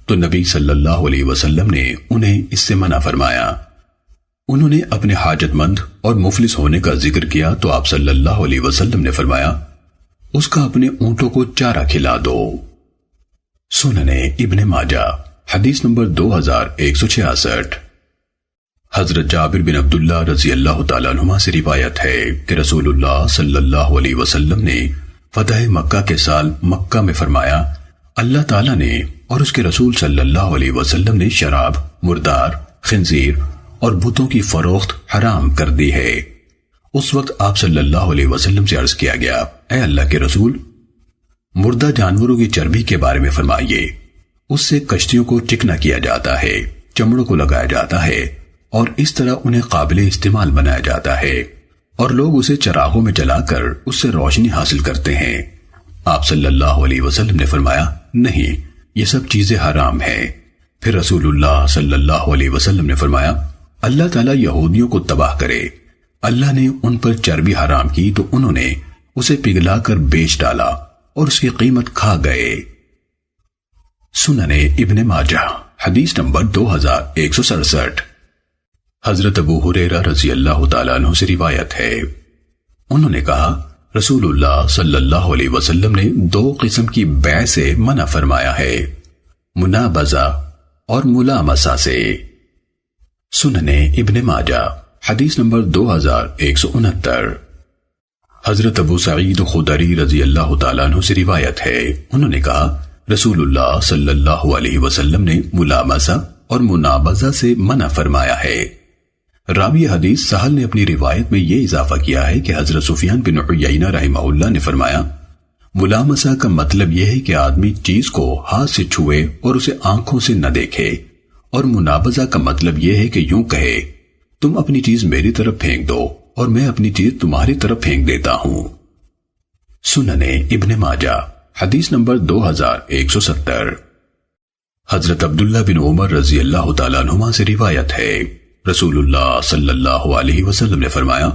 تو نبی صلی اللہ علیہ وسلم نے انہیں اس سے منع فرمایا۔ انہوں نے اپنے حاجت مند اور مفلس ہونے کا ذکر کیا تو آپ صلی اللہ علیہ وسلم نے فرمایا اس کا اپنے اونٹوں کو چارہ کھلا دو۔ سننے ابن ماجہ حدیث نمبر 2166۔ حضرت جابر بن عبداللہ رضی اللہ تعالیٰ عنہما سے روایت ہے کہ رسول اللہ صلی اللہ علیہ وسلم نے فتح مکہ کے سال مکہ میں فرمایا اللہ تعالیٰ نے اور اس کے رسول صلی اللہ علیہ وسلم نے شراب، مردار، خنزیر اور بتوں کی فروخت حرام کر دی ہے۔ اس وقت آپ صلی اللہ علیہ وسلم سے عرض کیا گیا اے اللہ کے رسول مردہ جانوروں کی چربی کے بارے میں فرمائیے۔ اس سے کشتیوں کو چکنا کیا جاتا ہے، چمڑوں کو لگایا جاتا ہے اور اس طرح انہیں قابل استعمال بنایا جاتا ہے، اور لوگ اسے چراغوں میں جلا کر اس سے روشنی حاصل کرتے ہیں۔ آپ صلی اللہ علیہ وسلم نے فرمایا، نہیں، یہ سب چیزیں حرام ہیں۔ پھر رسول اللہ صلی اللہ علیہ وسلم نے فرمایا، اللہ تعالیٰ یہودیوں کو تباہ کرے، اللہ نے ان پر چربی حرام کی تو انہوں نے اسے پگھلا کر بیچ ڈالا اور اس کی قیمت کھا گئے۔ سنن ابن ماجہ حدیث نمبر 2167۔ حضرت ابو ہریرہ رضی اللہ تعالیٰ عنہ سے روایت ہے، انہوں نے کہا رسول اللہ صلی اللہ علیہ وسلم نے 2 قسم کی بیع سے منع فرمایا ہے، منابذہ اور ملامسہ سے۔ سنن ابن ماجہ حدیث نمبر 2169۔ حضرت ابو سعید خدری رضی اللہ تعالیٰ عنہ سے روایت ہے، انہوں نے کہا رسول اللہ صلی اللہ علیہ وسلم نے ملامسہ اور منابذہ سے منع فرمایا ہے۔ راوی حدیث سہل نے اپنی روایت میں یہ اضافہ کیا ہے کہ حضرت سفیان بن عیینہ رحمہ اللہ نے فرمایا، ملامسہ کا مطلب یہ ہے کہ آدمی چیز کو ہاتھ سے چھوئے اور اسے آنکھوں سے نہ دیکھے، اور منابذہ کا مطلب یہ ہے کہ یوں کہے، تم اپنی چیز میری طرف پھینک دو اور میں اپنی چیز تمہاری طرف پھینک دیتا ہوں۔ سنن ابن ماجہ حدیث نمبر 2170۔ حضرت عبداللہ بن عمر رضی اللہ تعالیٰ عنہما سے روایت ہے، رسول اللہ صلی اللہ علیہ وسلم نے فرمایا،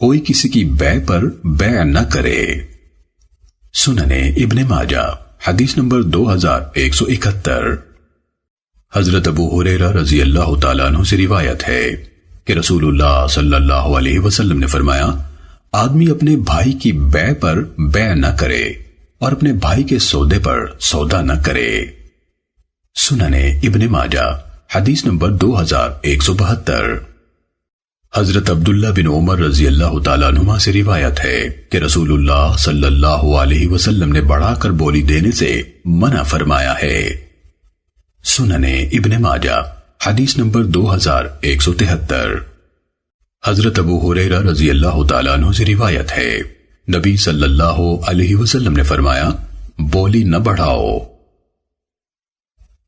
کوئی کسی کی بیع پر بیع نہ کرے۔ سنن ابن ماجہ حدیث نمبر 2171۔ حضرت ابو ہریرہ رضی اللہ تعالیٰ عنہ سے روایت ہے کہ رسول اللہ صلی اللہ علیہ وسلم نے فرمایا، آدمی اپنے بھائی کی بیع پر بیع نہ کرے اور اپنے بھائی کے سودے پر سودا نہ کرے۔ سنن ابن ماجہ حدیث نمبر 2172۔ حضرت عبداللہ بن عمر رضی اللہ تعالیٰ عنہما سے روایت ہے کہ رسول اللہ صلی اللہ علیہ وسلم نے بڑھا کر بولی دینے سے منع فرمایا ہے۔ سنن ابن ماجہ حدیث نمبر 2173۔ حضرت ابو ہریرہ رضی اللہ تعالیٰ عنہ سے روایت ہے، نبی صلی اللہ علیہ وسلم نے فرمایا، بولی نہ بڑھاؤ۔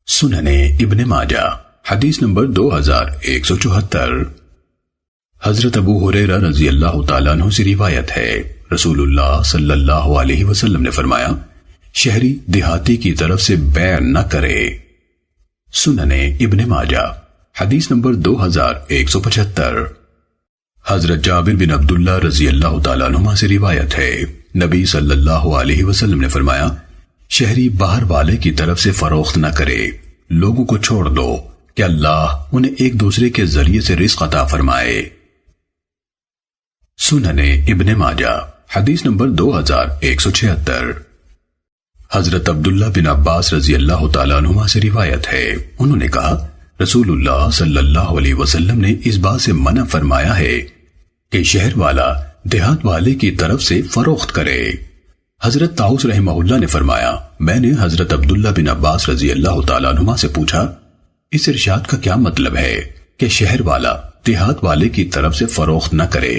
سنن ابن ماجہ حدیث نمبر 2174۔ حضرت ابو ہریرہ رضی اللہ تعالیٰ عنہ سے روایت ہے، رسول اللہ صلی اللہ علیہ وسلم نے فرمایا، شہری دیہاتی کی طرف سے بیع نہ کرے۔ سنن ابن ماجہ حدیث نمبر 2175۔ حضرت جابر بن عبداللہ رضی اللہ تعالیٰ عنہما سے روایت ہے، نبی صلی اللہ علیہ وسلم نے فرمایا، شہری باہر والے کی طرف سے فروخت نہ کرے، لوگوں کو چھوڑ دو کہ اللہ انہیں ایک دوسرے کے ذریعے سے رزق عطا فرمائے۔ سنن ابن ماجہ حدیث نمبر 2176۔ حضرت عبداللہ بن عباس رضی اللہ تعالیٰ عنہما سے روایت ہے، انہوں نے کہا رسول اللہ صلی اللہ علیہ وسلم نے اس بات سے منع فرمایا ہے کہ شہر والا دیہات والے کی طرف سے فروخت کرے۔ حضرت طاؤس رحمہ اللہ نے فرمایا، میں نے حضرت عبداللہ بن عباس رضی اللہ تعالیٰ عنہما سے پوچھا، اس ارشاد کا کیا مطلب ہے کہ شہر والا دیہات والے کی طرف سے فروخت نہ کرے؟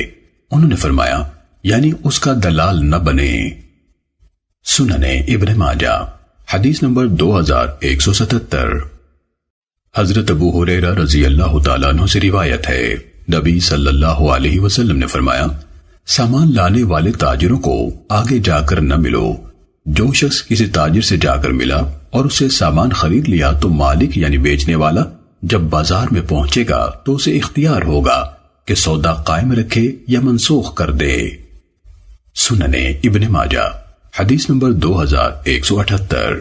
انہوں نے فرمایا، یعنی اس کا دلال نہ بنے۔ سنن ابن ماجہ حدیث نمبر 2177۔ حضرت ابو ہریرہ رضی اللہ تعالیٰ عنہ سے روایت ہے، نبی صلی اللہ علیہ وسلم نے فرمایا، سامان لانے والے تاجروں کو آگے جا کر نہ ملو۔ جو شخص کسی تاجر سے جا کر ملا اور اسے سامان خرید لیا تو مالک یعنی بیچنے والا جب بازار میں پہنچے گا تو اسے اختیار ہوگا کہ سودا قائم رکھے یا منسوخ کر دے۔ سنن ابن ماجہ حدیث نمبر 2178۔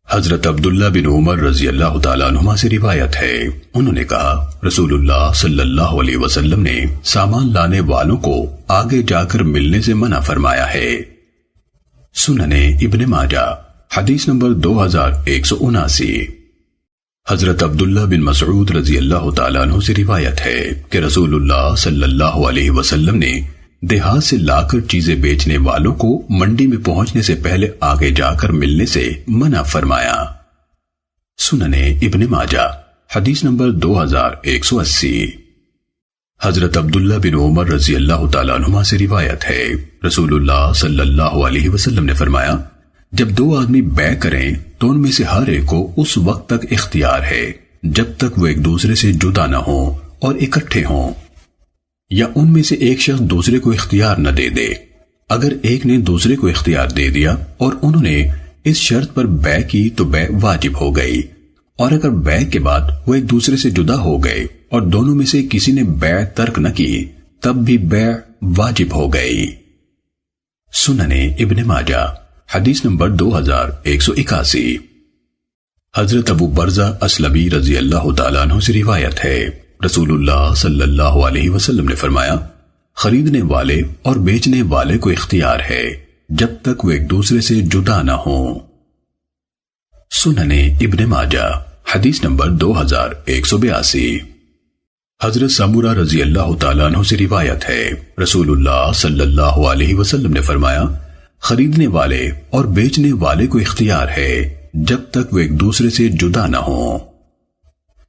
حضرت عبداللہ بن عمر رضی اللہ تعالیٰ عنہما سے روایت ہے، انہوں نے کہا رسول اللہ صلی اللہ علیہ وسلم نے سامان لانے والوں کو آگے جا کر ملنے سے منع فرمایا ہے۔ سنن ابن ماجہ حدیث نمبر 2179۔ حضرت عبداللہ بن مسعود رضی اللہ تعالیٰ عنہ سے روایت ہے کہ رسول اللہ صلی اللہ علیہ وسلم نے دیہات سے لا کر چیزیں بیچنے والوں کو منڈی میں پہنچنے سے پہلے آگے جا کر ملنے سے منع فرمایا۔ سنن ابن ماجہ حدیث نمبر 2180۔ حضرت عبداللہ بن عمر رضی اللہ تعالیٰ عنہما سے روایت ہے، رسول اللہ صلی اللہ علیہ وسلم نے فرمایا، جب دو آدمی بیع کریں تو ان میں سے ہر ایک کو اس وقت تک اختیار ہے جب تک وہ ایک دوسرے سے جدا نہ ہوں اور اکٹھے ہوں، یا ان میں سے ایک شخص دوسرے کو اختیار نہ دے دے۔ اگر ایک نے دوسرے کو اختیار دے دیا اور انہوں نے اس شرط پر بیع کی تو بیع واجب ہو گئی، اور اگر بیع کے بعد وہ ایک دوسرے سے جدا ہو گئے اور دونوں میں سے کسی نے بیع ترک نہ کی تب بھی بیع واجب ہو گئی۔ سنن ابن ماجہ حدیث نمبر 2181۔ حضرت ابو برزہ اسلمی رضی اللہ تعالیٰ عنہ سے روایت ہے، رسول اللہ صلی اللہ علیہ وسلم نے فرمایا، خریدنے والے اور بیچنے والے کو اختیار ہے جب تک وہ ایک دوسرے سے جدا نہ ہوں۔ سنن ابن ماجہ حدیث نمبر 2182۔ حضرت سمورہ رضی اللہ تعالیٰ عنہ سے روایت ہے، رسول اللہ صلی اللہ علیہ وسلم نے فرمایا، خریدنے والے اور بیچنے والے کو اختیار ہے جب تک وہ ایک دوسرے سے جدا نہ ہوں۔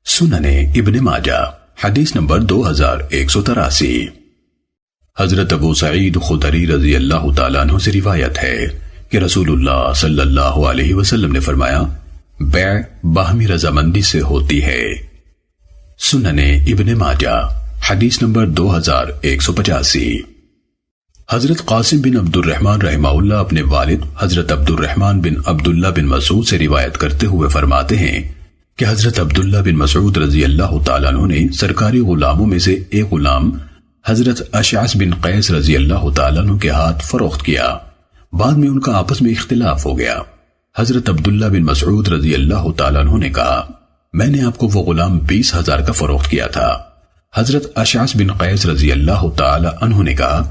سنن ابن ماجہ حدیث نمبر 2183۔ حضرت ابو سعید خدری رضی اللہ تعالیٰ عنہ سے روایت ہے کہ رسول اللہ صلی اللہ علیہ وسلم نے فرمایا، بیع باہمی رضامندی سے ہوتی ہے۔ سنن ابن ماجہ حدیث نمبر 2185۔ حضرت قاسم بن عبد الرحمن رحمہ اللہ اپنے والد حضرت عبد الرحمن بن عبداللہ بن مسعود سے روایت کرتے ہوئے فرماتے ہیں کہ حضرت عبداللہ بن مسعود رضی اللہ تعالیٰ عنہ نے سرکاری غلاموں میں سے ایک غلام حضرت اشعث بن قیس رضی اللہ تعالیٰ عنہ کے ہاتھ فروخت کیا۔ بعد میں ان کا آپس میں اختلاف ہو گیا۔ حضرت عبداللہ بن مسعود رضی اللہ تعالیٰ عنہ نے کہا، میں نے آپ کو وہ غلام 20,000 کا فروخت کیا تھا۔ حضرت اشعث بن قیس رضی اللہ تعالیٰ عنہ نے کہا،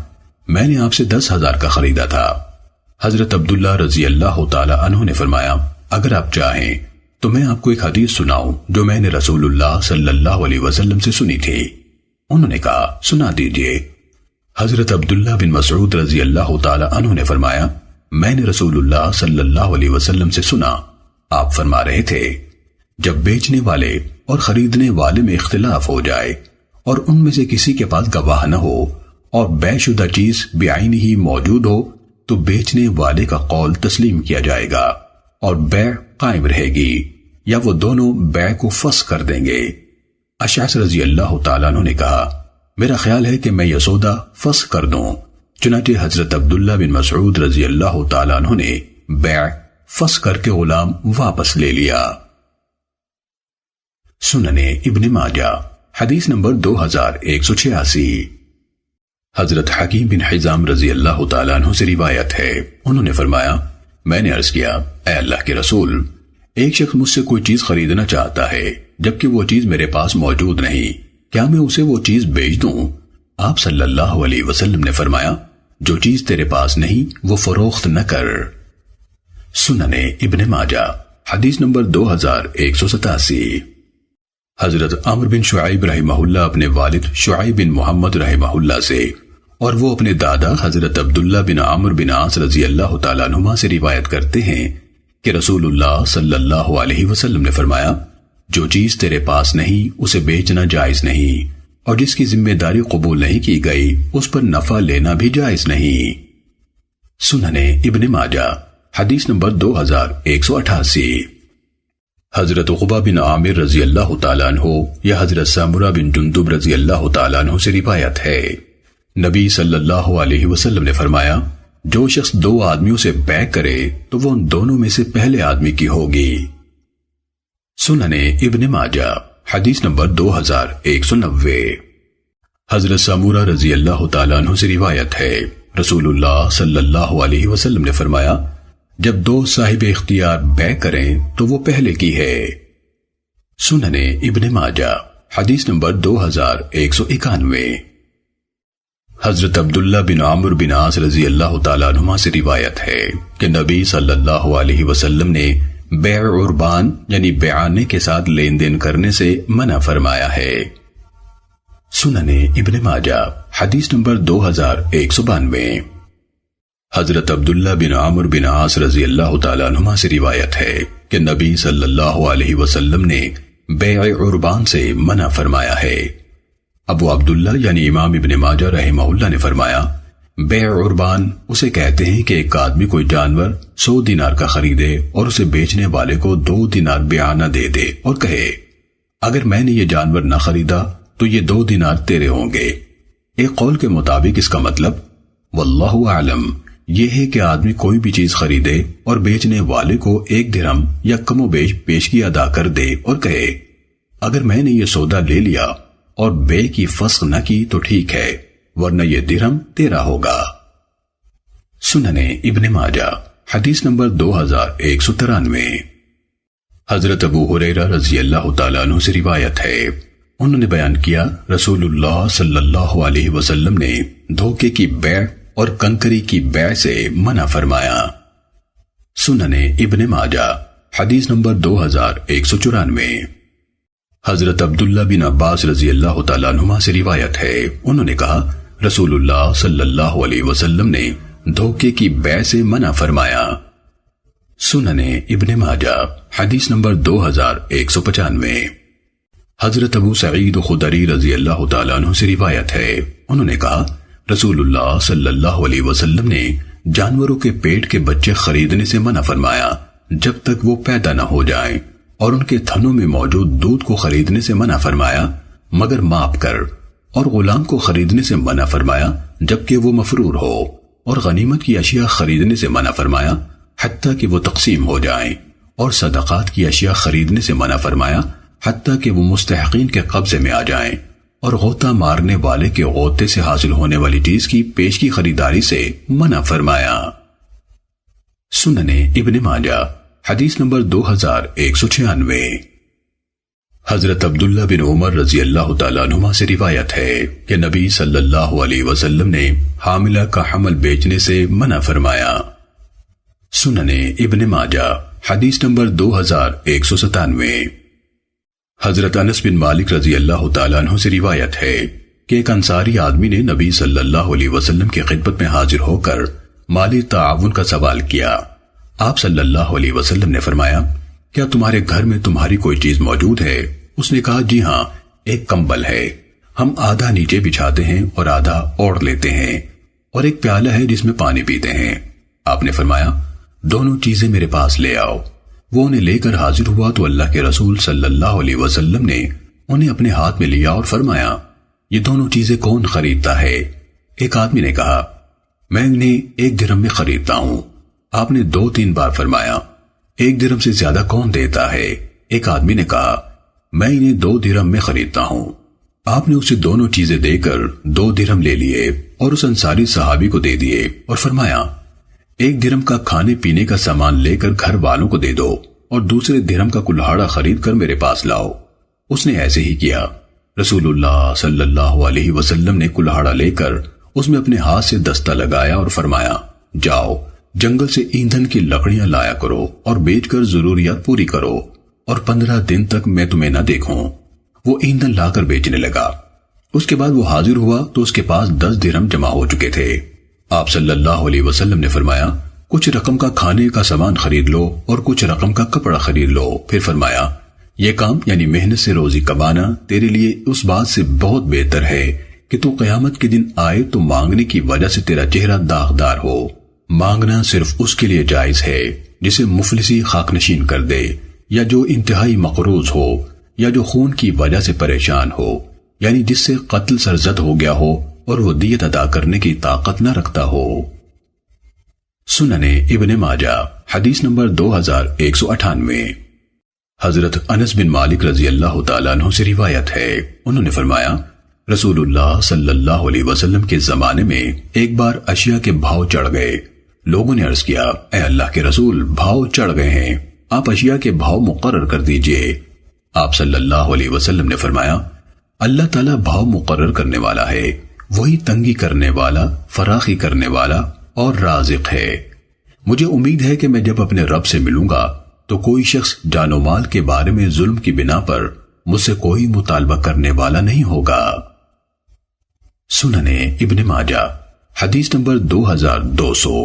میں نے آپ سے 10,000 کا خریدا تھا۔ حضرت عبداللہ رضی اللہ تعالیٰ عنہ نے فرمایا، اگر آپ چاہیں تو میں آپ کو ایک حدیث سناؤں جو میں نے رسول اللہ صلی اللہ علیہ وسلم سے سنی تھی۔ انہوں نے کہا، سنا دیجئے۔ حضرت عبداللہ بن مسعود رضی اللہ تعالیٰ عنہ نے فرمایا، میں نے رسول اللہ صلی اللہ علیہ وسلم سے سنا، آپ فرما رہے تھے، جب بیچنے والے اور خریدنے والے میں اختلاف ہو جائے اور ان میں سے کسی کے پاس گواہ نہ ہو اور بیع شدہ چیز بعین ہی موجود ہو تو بیچنے والے کا قول تسلیم کیا جائے گا اور بیع قائم رہے گی، یا وہ دونوں بیع کو فسخ کر دیں گے۔ اشعث رضی اللہ تعالیٰ عنہ نے کہا، میرا خیال ہے کہ میں یہ سودا فسخ کر دوں۔ چنانچہ حضرت عبداللہ بن مسعود رضی اللہ تعالیٰ عنہ نے بیع فسخ کر کے غلام واپس لے لیا۔ سنن ابن ماجہ حدیث نمبر 2186۔ حضرت حکیم بن حزام رضی اللہ تعالیٰ عنہ سے روایت ہے، انہوں نے فرمایا، میں نے عرض کیا، اے اللہ کے رسول، ایک شخص مجھ سے کوئی چیز خریدنا چاہتا ہے جبکہ وہ چیز میرے پاس موجود نہیں، کیا میں اسے وہ چیز بیچ دوں؟ آپ صلی اللہ علیہ وسلم نے فرمایا، جو چیز تیرے پاس نہیں وہ فروخت نہ کر۔ سنن ابن ماجہ حدیث نمبر 2187۔ حضرت عمر بن شعیب رحمہ اللہ اپنے والد شعیب بن محمد رحمہ اللہ سے اور وہ اپنے دادا حضرت عبداللہ بن عمر بن عاص رضی اللہ تعالیٰ عنہما سے روایت کرتے ہیں کہ رسول اللہ صلی اللہ علیہ وسلم نے فرمایا، جو چیز تیرے پاس نہیں اسے بیچنا جائز نہیں، اور جس کی ذمہ داری قبول نہیں کی گئی اس پر نفع لینا بھی جائز نہیں۔ سنن ابن ماجہ حدیث نمبر 2188۔ حضرت عقبہ بن عامر رضی اللہ تعالیٰ عنہ یا حضرت سامورہ بن جندب رضی اللہ تعالیٰ عنہ سے روایت ہے، نبی صلی اللہ علیہ وسلم نے فرمایا، جو شخص 2 آدمیوں سے بیع کرے تو وہ ان دونوں میں سے پہلے آدمی کی ہوگی۔ سنن ابن ماجہ حدیث نمبر 2190۔ حضرت سامورہ رضی اللہ تعالیٰ عنہ سے روایت ہے، رسول اللہ صلی اللہ علیہ وسلم نے فرمایا، جب 2 صاحب اختیار بیع کریں تو وہ پہلے کی ہے۔ سنن ابن ماجہ حدیث نمبر 2191۔ حضرت عبداللہ بن عمر بن عاص رضی اللہ تعالیٰ عنہما سے روایت ہے کہ نبی صلی اللہ علیہ وسلم نے بیع عربان یعنی بیعانے کے ساتھ لین دین کرنے سے منع فرمایا ہے۔ سنن ابن ماجہ حدیث نمبر 2192۔ حضرت عبداللہ بن عمر بن عاص رضی اللہ تعالیٰ عنہما سے روایت ہے کہ نبی صلی اللہ علیہ وسلم نے بیع عربان سے منع فرمایا ہے۔ ابو عبداللہ یعنی امام ابن ماجہ رحمہ اللہ نے فرمایا، بیع عربان اسے کہتے ہیں کہ ایک آدمی کوئی جانور 100 دینار کا خریدے اور اسے بیچنے والے کو 2 دینار بیعانہ دے دے اور کہے اگر میں نے یہ جانور نہ خریدا تو یہ 2 دینار تیرے ہوں گے۔ ایک قول کے مطابق اس کا مطلب واللہ اعلم یہ ہے کہ آدمی کوئی بھی چیز خریدے اور بیچنے والے کو 1 درہم یا کم و بیش پیشگی ادا کر دے اور کہے اگر میں نے یہ سودا لے لیا اور بے کی فسخ نہ کی تو ٹھیک ہے ورنہ یہ درہم تیرا ہوگا۔ سنن ابن ماجہ حدیث نمبر 2193۔ حضرت ابو ہریرہ رضی اللہ تعالیٰ عنہ سے روایت ہے، انہوں نے بیان کیا رسول اللہ صلی اللہ علیہ وسلم نے دھوکے کی بیع اور کنکری کی بیع سے منع فرمایا۔ سنن ابن ماجہ حدیث نمبر 2194۔ حضرت عبداللہ بن عباس رضی اللہ تعالیٰ عنہما سے روایت ہے، انہوں نے کہا رسول اللہ صلی اللہ علیہ وسلم نے دھوکے کی بیع سے منع فرمایا۔ سنن ابن ماجہ حدیث نمبر 2195۔ حضرت ابو سعید خدری رضی اللہ تعالیٰ عنہ سے روایت ہے، انہوں نے کہا رسول اللہ صلی اللہ علیہ وسلم نے جانوروں کے پیٹ کے بچے خریدنے سے منع فرمایا جب تک وہ پیدا نہ ہو جائیں، اور ان کے تھنوں میں موجود دودھ کو خریدنے سے منع فرمایا مگر ماپ کر، اور غلام کو خریدنے سے منع فرمایا جبکہ وہ مفرور ہو، اور غنیمت کی اشیاء خریدنے سے منع فرمایا حتیٰ کہ وہ تقسیم ہو جائیں، اور صدقات کی اشیاء خریدنے سے منع فرمایا حتیٰ کہ وہ مستحقین کے قبضے میں آ جائیں، اور غوطہ مارنے والے کے غوطے سے حاصل ہونے والی چیز کی پیشگی خریداری سے منع فرمایا۔ سنن ابن ماجہ حدیث نمبر 2196۔ حضرت عبداللہ بن عمر رضی اللہ تعالیٰ عنہما سے روایت ہے کہ نبی صلی اللہ علیہ وسلم نے حاملہ کا حمل بیچنے سے منع فرمایا۔ سنن ابن ماجہ حدیث نمبر 2197۔ حضرت انس بن مالک رضی اللہ تعالیٰ عنہ سے روایت ہے کہ ایک انصاری آدمی نے نبی صلی اللہ علیہ وسلم کی خدمت میں حاضر ہو کر مالی تعاون کا سوال کیا۔ آپ صلی اللہ علیہ وسلم نے فرمایا کیا تمہارے گھر میں تمہاری کوئی چیز موجود ہے؟ اس نے کہا جی ہاں، ایک کمبل ہے، ہم آدھا نیچے بچھاتے ہیں اور آدھا اوڑھ لیتے ہیں، اور ایک پیالہ ہے جس میں پانی پیتے ہیں۔ آپ نے فرمایا دونوں چیزیں میرے پاس لے آؤ۔ وہ انہیں لے کر حاضر ہوا تو اللہ کے رسول صلی اللہ علیہ وسلم نے انہیں اپنے ہاتھ میں لیا اور فرمایا یہ دونوں چیزیں کون خریدتا ہے؟ ایک آدمی نے کہا میں انہیں 1 درہم میں خریدتا ہوں۔ آپ نے 2-3 بار فرمایا 1 درہم سے زیادہ کون دیتا ہے؟ ایک آدمی نے کہا میں انہیں 2 درہم میں خریدتا ہوں۔ آپ نے اسے دونوں چیزیں دے کر 2 درہم لے لیے اور اس انصاری صحابی کو دے دیے اور فرمایا 1 درہم کا کھانے پینے کا سامان لے کر گھر والوں کو دے دو اور دوسرے درہم کا کلہاڑا خرید کر میرے پاس لاؤ۔ اس نے ایسے ہی کیا۔ رسول اللہ صلی اللہ علیہ وسلم نے کلہاڑا لے کر اس میں اپنے ہاتھ سے دستہ لگایا اور فرمایا جاؤ جنگل سے ایندھن کی لکڑیاں لایا کرو اور بیچ کر ضروریات پوری کرو، اور 15 دن تک میں تمہیں نہ دیکھوں۔ وہ ایندھن لا کر بیچنے لگا۔ اس کے بعد وہ حاضر ہوا تو اس کے پاس 10 درہم جمع ہو چکے تھے۔ آپ صلی اللہ علیہ وسلم نے فرمایا کچھ رقم کا کھانے کا سامان خرید لو اور کچھ رقم کا کپڑا خرید لو۔ پھر فرمایا یہ کام یعنی محنت سے روزی کمانا تیرے لیے اس بات سے بہت بہتر ہے کہ تو قیامت کے دن آئے تو مانگنے کی وجہ سے تیرا چہرہ داغدار ہو۔ مانگنا صرف اس کے لیے جائز ہے جسے مفلسی خاک نشین کر دے، یا جو انتہائی مقروض ہو، یا جو خون کی وجہ سے پریشان ہو، یعنی جس سے قتل سرزد ہو گیا ہو اور وہ دیت ادا کرنے کی طاقت نہ رکھتا ہو۔ سنن ابن ماجہ حدیث نمبر 2198۔ حضرت انس بن مالک رضی اللہ تعالیٰ عنہ سے روایت ہے، انہوں نے فرمایا رسول اللہ صلی اللہ علیہ وسلم کے زمانے میں ایک بار اشیاء کے بھاؤ چڑھ گئے۔ لوگوں نے عرض کیا اے اللہ کے رسول بھاؤ چڑھ گئے ہیں، آپ اشیاء کے بھاؤ مقرر کر دیجئے۔ آپ صلی اللہ علیہ وسلم نے فرمایا اللہ تعالیٰ بھاؤ مقرر کرنے والا ہے، وہی تنگی کرنے والا، فراخی کرنے والا اور رازق ہے۔ مجھے امید ہے کہ میں جب اپنے رب سے ملوں گا تو کوئی شخص جان و مال کے بارے میں ظلم کی بنا پر مجھ سے کوئی مطالبہ کرنے والا نہیں ہوگا۔ سنن ابن ماجہ حدیث نمبر 2200۔